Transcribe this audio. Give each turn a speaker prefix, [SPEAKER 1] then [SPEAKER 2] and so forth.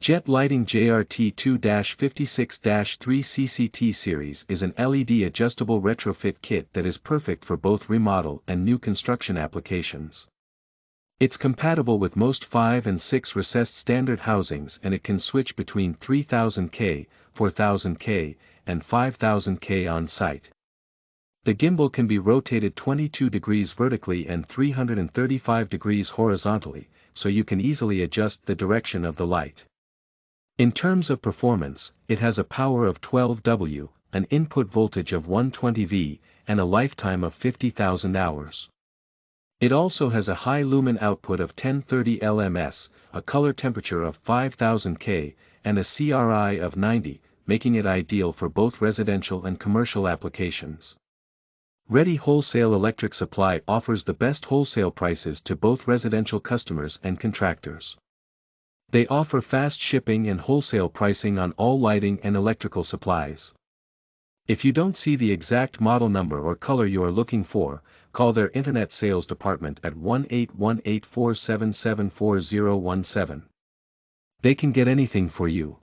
[SPEAKER 1] JET Lighting JRT-56-3CCT series is an LED adjustable retrofit kit that is perfect for both remodel and new construction applications. It's compatible with most 5 and 6 recessed standard housings, and it can switch between 3000K, 4000K, and 5000K on site. The gimbal can be rotated 22 degrees vertically and 335 degrees horizontally, so you can easily adjust the direction of the light. In terms of performance, it has a power of 12 W, an input voltage of 120 V, and a lifetime of 50,000 hours. It also has a high lumen output of 1030 LMS, a color temperature of 5000 K, and a CRI of 90, making it ideal for both residential and commercial applications. Ready Wholesale Electric Supply offers the best wholesale prices to both residential customers and contractors. They offer fast shipping and wholesale pricing on all lighting and electrical supplies. If you don't see the exact model number or color you are looking for, call their internet sales department at 1-818-477-4017. They can get anything for you.